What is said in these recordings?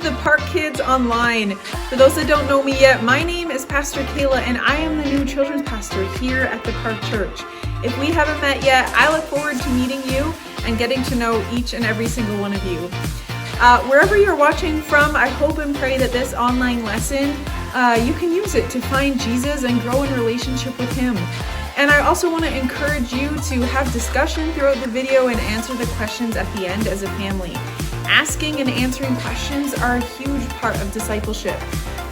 to the Park Kids Online. For those that don't know me yet, my name is Pastor Kayla and I am the new children's pastor here at the Park Church. If we haven't met yet, I look forward to meeting you and getting to know each and every single one of you. Wherever you're watching from, I hope and pray that this online lesson, you can use it to find Jesus and grow in relationship with Him. And I also want to encourage you to have discussion throughout the video and answer the questions at the end as a family. Asking and answering questions are a huge part of discipleship.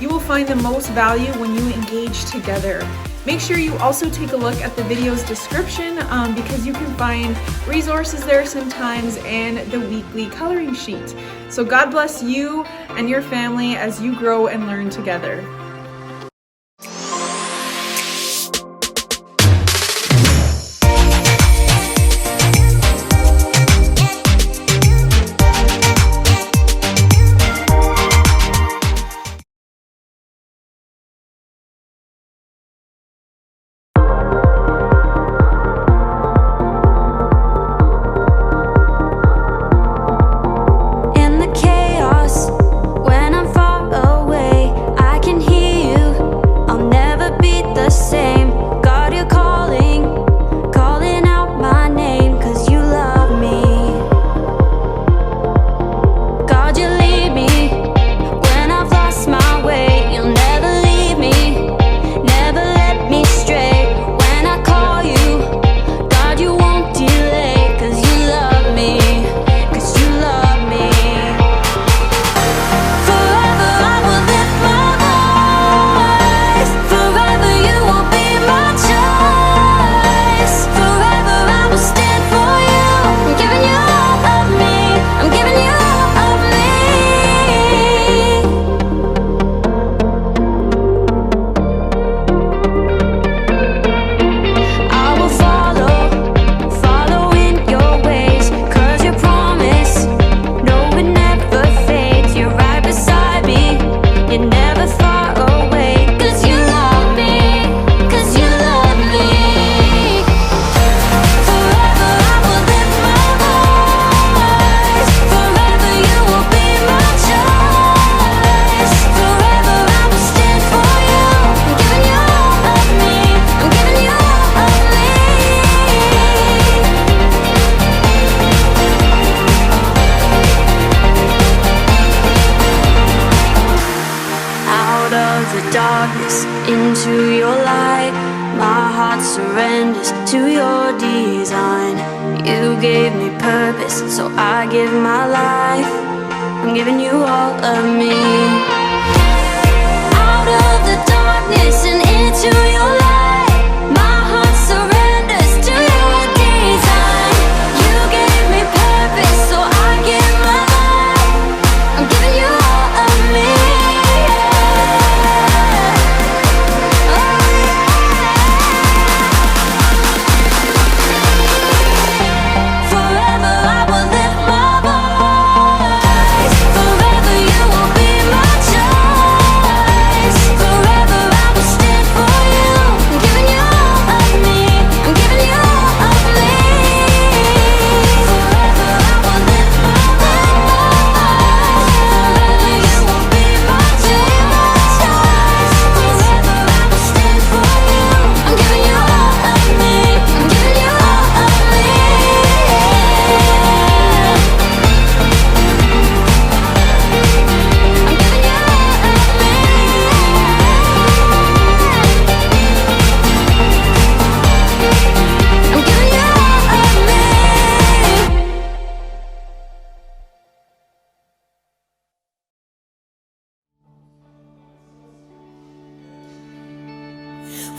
You will find the most value when you engage together. Make sure you also take a look at the video's description because you can find resources there sometimes and the weekly coloring sheet. So God bless you and your family as you grow and learn together. Into your light, my heart surrenders to your design. You gave me purpose, so I give my life. I'm giving you all of me. Out of the darkness and into your light, my heart surrenders to your design. You gave me purpose, so I give my life. I'm giving you all of me.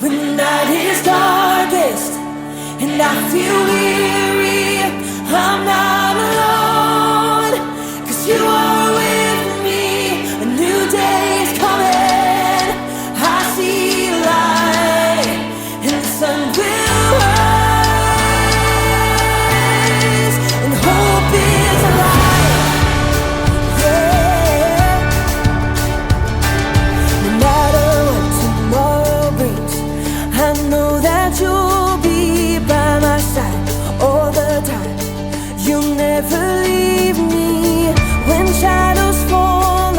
When the night is darkest and I feel weary, I'm not alone, 'cause you are with me. A new day is coming, I see light, and the sun will rise, and hope is alive, yeah. No matter what tomorrow brings, I know that you'll be by my side all the time. You'll never leave me when shadows fall.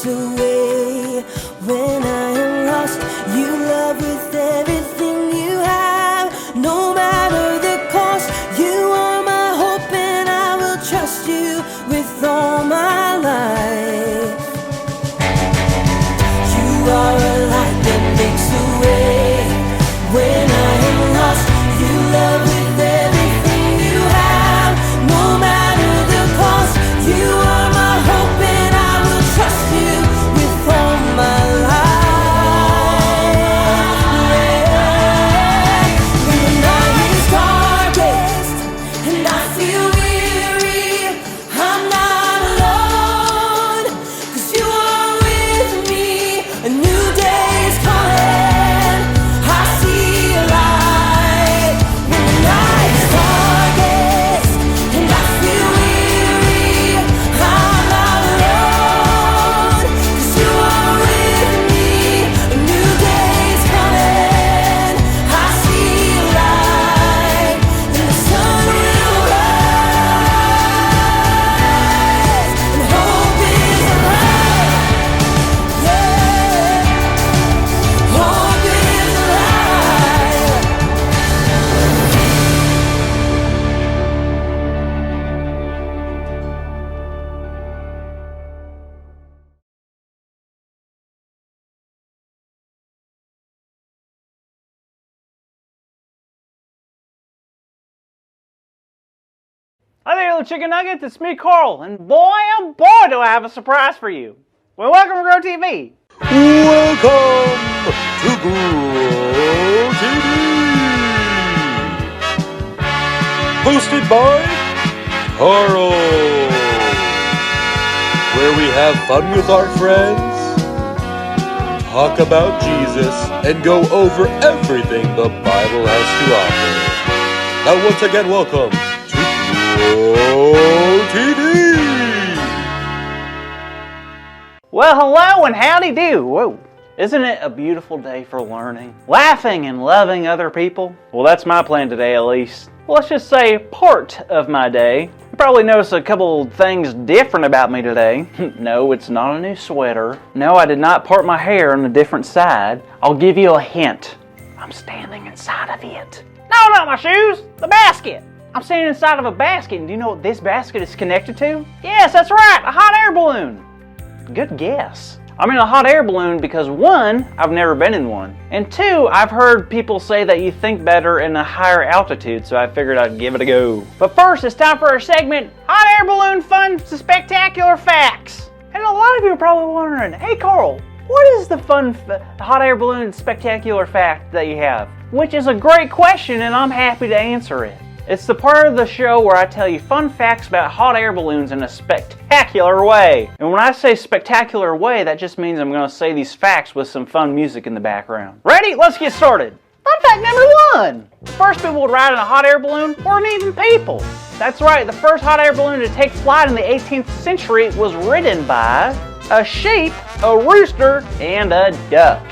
away. When I am lost, you love with everything you have. No matter the cost, you are my hope, and I will trust you with all my life. You are a light that makes a way. When I am lost, you love with everything you have. No matter the cost, you are my hope, and I will trust you with all my life. Yeah. When the night is darkest and I feel weary, I'm not alone, 'cause you are with me. A new day is coming, I see a light. When the night is darkest and I feel weary, I'm not alone, 'cause you are with me. A new day is coming, I see a light, and the sun will rise, and hope is alive. Yeah, hope is alive. Hi there, little chicken nuggets. It's me, Carl, and boy, oh boy, do I have a surprise for you. Well, welcome to Grow TV. Welcome to Grow TV, hosted by Carl, where we have fun with our friends, talk about Jesus, and go over everything the Bible has to offer. Now, once again, welcome to Grow TV. Well, hello and howdy do. Whoa. Isn't it a beautiful day for learning, laughing, and loving other people? Well, that's my plan today, at least. Well, let's just say part of my day. You probably noticed a couple things different about me today. No, it's not a new sweater. No, I did not part my hair on a different side. I'll give you a hint. I'm standing inside of it. No, not my shoes. The basket. I'm standing inside of a basket, and do you know what this basket is connected to? Yes, that's right, a hot air balloon. Good guess. I'm in a hot air balloon because 1, I've never been in one, and 2, I've heard people say that you think better in a higher altitude, so I figured I'd give it a go. But first, it's time for our segment, Hot Air Balloon Fun Spectacular Facts. And a lot of you are probably wondering, hey Carl, what is the hot air balloon spectacular fact that you have? Which is a great question, and I'm happy to answer it. It's the part of the show where I tell you fun facts about hot air balloons in a spectacular way. And when I say spectacular way, that just means I'm going to say these facts with some fun music in the background. Ready? Let's get started. Fun fact number 1. The first people to ride in a hot air balloon weren't even people. That's right, the first hot air balloon to take flight in the 18th century was ridden by a sheep, a rooster, and a duck.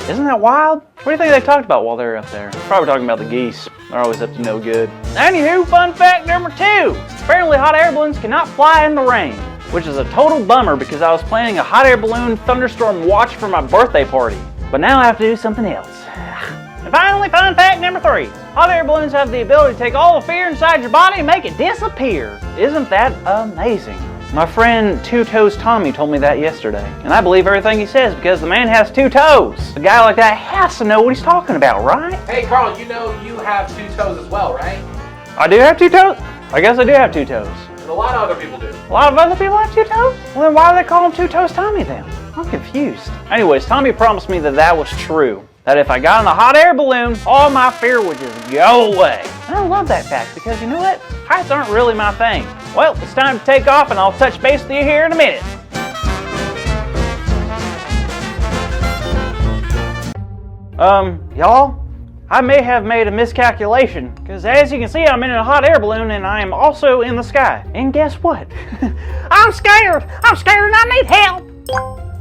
Isn't that wild? What do you think they talked about while they were up there? Probably talking about the geese. They're always up to no good. Anywho, fun fact number 2. Apparently hot air balloons cannot fly in the rain, which is a total bummer because I was planning a hot air balloon thunderstorm watch for my birthday party. But now I have to do something else. And finally, fun fact number 3. Hot air balloons have the ability to take all the fear inside your body and make it disappear. Isn't that amazing? My friend Two Toes Tommy told me that yesterday, and I believe everything he says because the man has 2 toes. A guy like that has to know what he's talking about, right? Hey Carl, you know you have 2 toes as well, right? I do have 2 toes? I guess I do have 2 toes. And a lot of other people do. A lot of other people have 2 toes? Well, then why do they call him Two Toes Tommy then? I'm confused. Anyways, Tommy promised me that was true. That if I got in a hot air balloon, all my fear would just go away. And I love that fact because you know what? Heights aren't really my thing. Well, it's time to take off and I'll touch base with you here in a minute. Y'all, I may have made a miscalculation because as you can see, I'm in a hot air balloon and I am also in the sky. And guess what? I'm scared and I need help.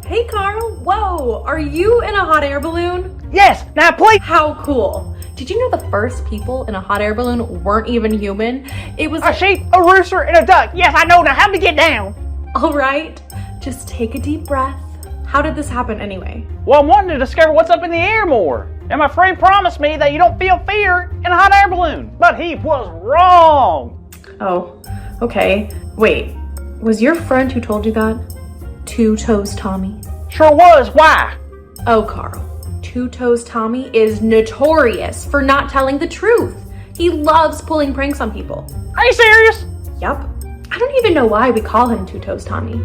Hey Carl, whoa, are you in a hot air balloon? Yes, now please. How cool. Did you know the first people in a hot air balloon weren't even human? It was a sheep, a rooster, and a duck. Yes, I know. Now help me get down. All right. just take a deep breath. How did this happen anyway? Well, I'm wanting to discover what's up in the air more. And my friend promised me that you don't feel fear in a hot air balloon, but he was wrong. Oh, okay. Wait, was your friend who told you that Two Toes Tommy? Sure was. Why? Oh, Carl. Two Toes Tommy is notorious for not telling the truth. He loves pulling pranks on people. Are you serious? Yup. I don't even know why we call him Two Toes Tommy.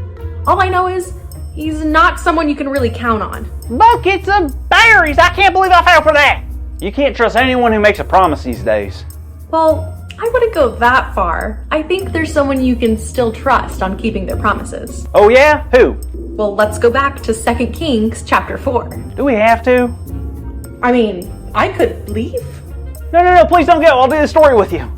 All I know is he's not someone you can really count on. Buckets of berries! I can't believe I fell for that! You can't trust anyone who makes a promise these days. Well, I wouldn't go that far. I think there's someone you can still trust on keeping their promises. Oh yeah? Who? Well, let's go back to 2 Kings chapter 4. Do we have to? I mean, I could leave. No, please don't go. I'll do the story with you.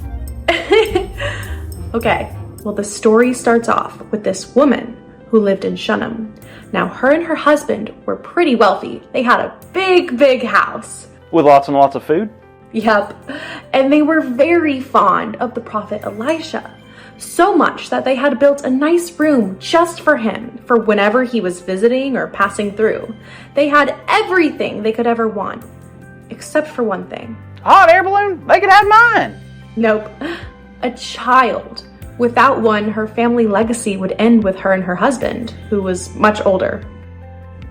Okay, well, the story starts off with this woman who lived in Shunem. Now, her and her husband were pretty wealthy. They had a big house. With lots and lots of food? Yep, and they were very fond of the prophet Elisha. So much that they had built a nice room just for him for whenever he was visiting or passing through. They had everything they could ever want, except for one thing. Hot air balloon? They could have mine. Nope, a child. Without one, her family legacy would end with her and her husband, who was much older.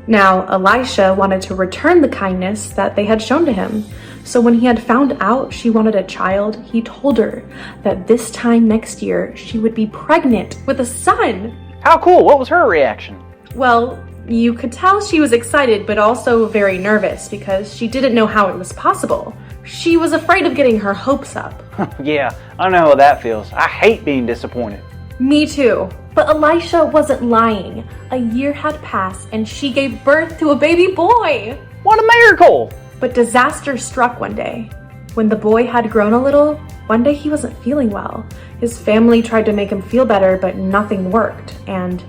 Now, Elisha wanted to return the kindness that they had shown to him. So when he had found out she wanted a child, he told her that this time next year, she would be pregnant with a son. How cool. What was her reaction? Well, you could tell she was excited, but also very nervous because she didn't know how it was possible. She was afraid of getting her hopes up. Yeah, I know how that feels. I hate being disappointed. Me too. But Elisha wasn't lying. A year had passed and she gave birth to a baby boy. What a miracle! But disaster struck one day. When the boy had grown a little, one day he wasn't feeling well. His family tried to make him feel better, but nothing worked, and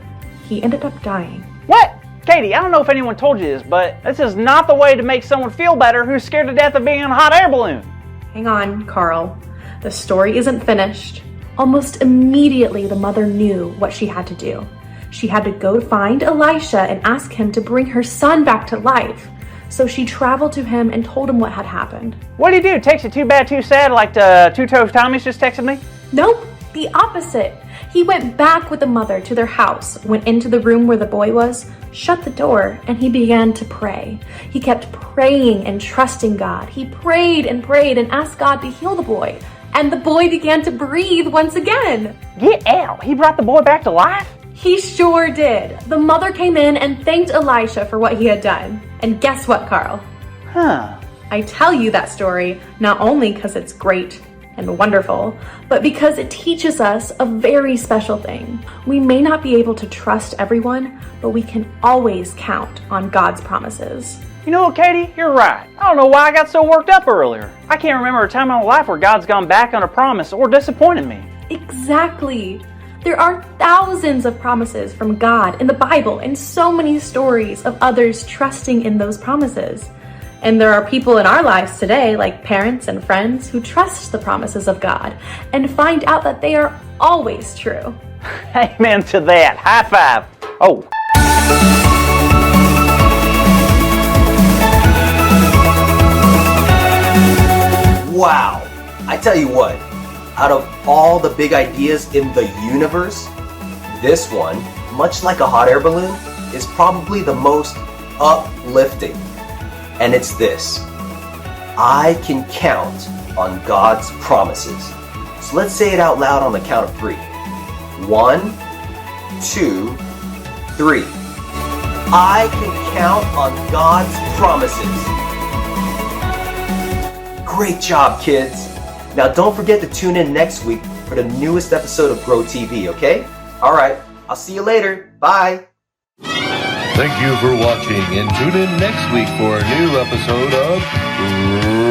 he ended up dying. What? Katie, I don't know if anyone told you this, but this is not the way to make someone feel better who's scared to death of being in a hot air balloon. Hang on, Carl. The story isn't finished. Almost immediately, the mother knew what she had to do. She had to go find Elisha and ask him to bring her son back to life. So she traveled to him and told him what had happened. What do you do? Takes it too bad, too sad, like the Two Toes Tommy's just texted me? Nope, the opposite. He went back with the mother to their house, went into the room where the boy was, shut the door, and he began to pray. He kept praying and trusting God. He prayed and asked God to heal the boy. And the boy began to breathe once again. Get out! He brought the boy back to life? He sure did. The mother came in and thanked Elisha for what he had done. And guess what, Carl? Huh. I tell you that story not only because it's great and wonderful, but because it teaches us a very special thing. We may not be able to trust everyone, but we can always count on God's promises. You know what, Katie? You're right. I don't know why I got so worked up earlier. I can't remember a time in my life where God's gone back on a promise or disappointed me. Exactly. There are thousands of promises from God in the Bible and so many stories of others trusting in those promises. And there are people in our lives today, like parents and friends, who trust the promises of God and find out that they are always true. Amen to that. High five. Oh. Wow. I tell you what, out of all the big ideas in the universe, this one, much like a hot air balloon, is probably the most uplifting. And it's this: I can count on God's promises. So let's say it out loud on the count of 3. 1, 2, 3. I can count on God's promises. Great job, kids. Now don't forget to tune in next week for the newest episode of Grow TV, okay? All right, I'll see you later. Bye. Thank you for watching, and tune in next week for a new episode of